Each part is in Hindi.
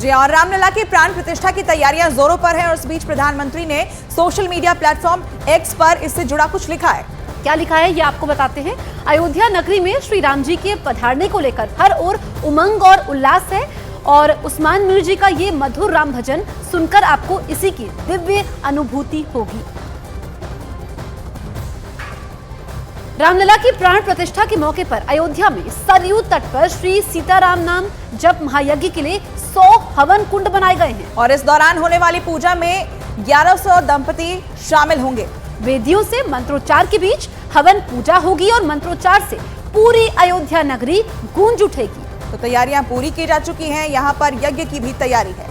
जी, और रामलला की प्राण प्रतिष्ठा की तैयारियां जोरों पर हैं और इस बीच प्रधानमंत्री ने सोशल मीडिया प्लेटफॉर्म एक्स पर इससे जुड़ा कुछ लिखा है। क्या लिखा है ये आपको बताते हैं। अयोध्या नगरी में श्री राम जी के पधारने को लेकर हर ओर उमंग और उल्लास है और उस्मान मीर जी का ये मधुर राम भजन सुनकर आपको इसी की दिव्य अनुभूति होगी। रामलला की प्राण प्रतिष्ठा के मौके पर अयोध्या में सरयू तट पर श्री सीताराम नाम जप महायज्ञ के लिए 100 हवन कुंड बनाए गए हैं और इस दौरान होने वाली पूजा में 1100 दंपति शामिल होंगे। वेदियों से मंत्रोच्चार के बीच हवन पूजा होगी और मंत्रोच्चार से पूरी अयोध्या नगरी गूंज उठेगी। तो तैयारियां पूरी की जा चुकी हैं, यहाँ पर यज्ञ की भी तैयारी है।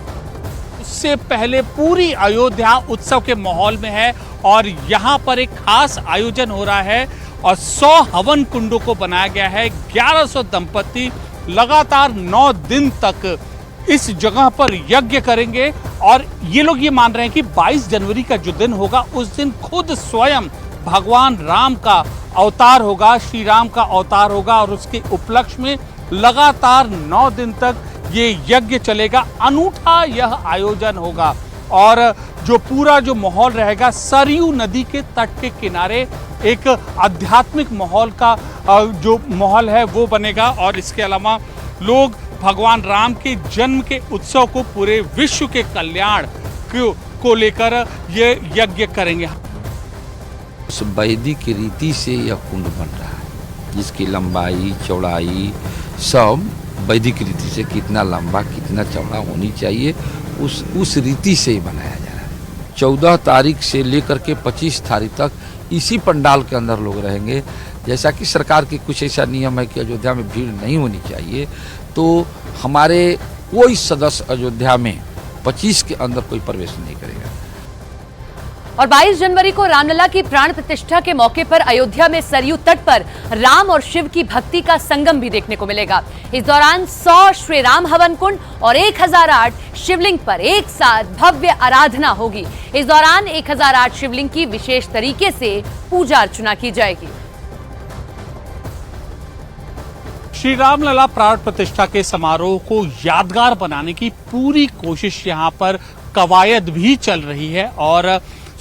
उससे पहले पूरी अयोध्या उत्सव के माहौल में है और यहाँ पर एक खास आयोजन हो रहा है और 100 हवन कुंडों को बनाया गया है। 1100 दंपति लगातार 9 दिन तक इस जगह पर यज्ञ करेंगे और ये लोग ये मान रहे हैं कि 22 जनवरी का जो दिन होगा उस दिन खुद स्वयं भगवान राम का अवतार होगा, श्री राम का अवतार होगा और उसके उपलक्ष्य में लगातार 9 दिन तक ये यज्ञ चलेगा। अनूठा यह आयोजन होगा और जो पूरा जो माहौल रहेगा सरयू नदी के तट के किनारे एक आध्यात्मिक माहौल का जो माहौल है वो बनेगा और इसके अलावा लोग भगवान राम के जन्म के उत्सव को पूरे विश्व के कल्याण को लेकर ये यज्ञ करेंगे। उस वैदिक रीति से यह कुंड बन रहा है जिसकी लंबाई चौड़ाई सब वैदिक रीति से कितना लंबा कितना चौड़ा होनी चाहिए उस रीति से ही बनाया जा रहा है। 14 तारीख से लेकर के 25 तारीख तक इसी पंडाल के अंदर लोग रहेंगे। जैसा कि सरकार की कुछ ऐसा नियम है कि अयोध्या में भीड़ नहीं होनी चाहिए, तो हमारे कोई सदस्य अयोध्या में 25 के अंदर कोई प्रवेश नहीं करेगा। और 22 जनवरी को रामलला की प्राण प्रतिष्ठा के मौके पर अयोध्या में सरयू तट पर राम और शिव की भक्ति का संगम भी देखने को मिलेगा। इस दौरान 100 श्री राम हवन कुंड और 1008 शिवलिंग पर एक साथ भव्य आराधना होगी। इस दौरान 1008 शिवलिंग की विशेष तरीके से पूजा अर्चना की जाएगी। श्री रामलला प्राण प्रतिष्ठा के समारोह को यादगार बनाने की पूरी कोशिश यहाँ पर कवायद भी चल रही है और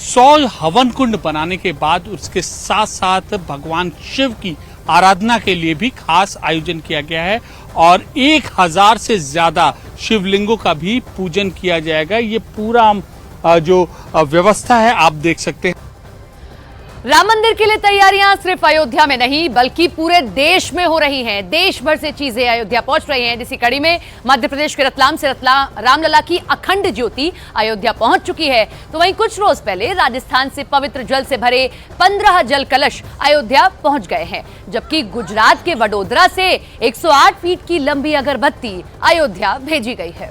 100 हवन कुंड बनाने के बाद उसके साथ साथ भगवान शिव की आराधना के लिए भी खास आयोजन किया गया है और 1000 से ज्यादा शिवलिंगों का भी पूजन किया जाएगा। ये पूरा जो व्यवस्था है आप देख सकते हैं। राम मंदिर के लिए तैयारियां सिर्फ अयोध्या में नहीं बल्कि पूरे देश में हो रही हैं। देश भर से चीजें अयोध्या पहुंच रही हैं, जिसी कड़ी में मध्य प्रदेश के रतलाम से रामलला की अखंड ज्योति अयोध्या पहुंच चुकी है। तो वहीं कुछ रोज पहले राजस्थान से पवित्र जल से भरे 15 जल कलश अयोध्या पहुंच गए हैं, जबकि गुजरात के वडोदरा से 108 फीट की लंबी अगरबत्ती अयोध्या भेजी गई है।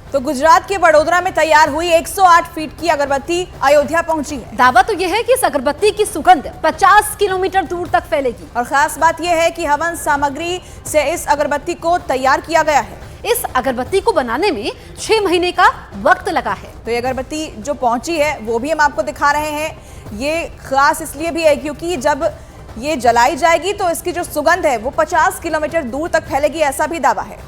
तो गुजरात के वडोदरा में तैयार हुई 108 फीट की अगरबत्ती अयोध्या पहुंची है। दावा तो यह है कि इस अगरबत्ती की सुगंध 50 किलोमीटर दूर तक फैलेगी और खास बात यह है कि हवन सामग्री से इस अगरबत्ती को तैयार किया गया है। इस अगरबत्ती को बनाने में 6 महीने का वक्त लगा है। तो ये अगरबत्ती जो पहुंची है वो भी हम आपको दिखा रहे हैं। ये खास इसलिए भी है क्योंकि जब ये जलाई जाएगी तो इसकी जो सुगंध है वो 50 किलोमीटर दूर तक फैलेगी, ऐसा भी दावा है।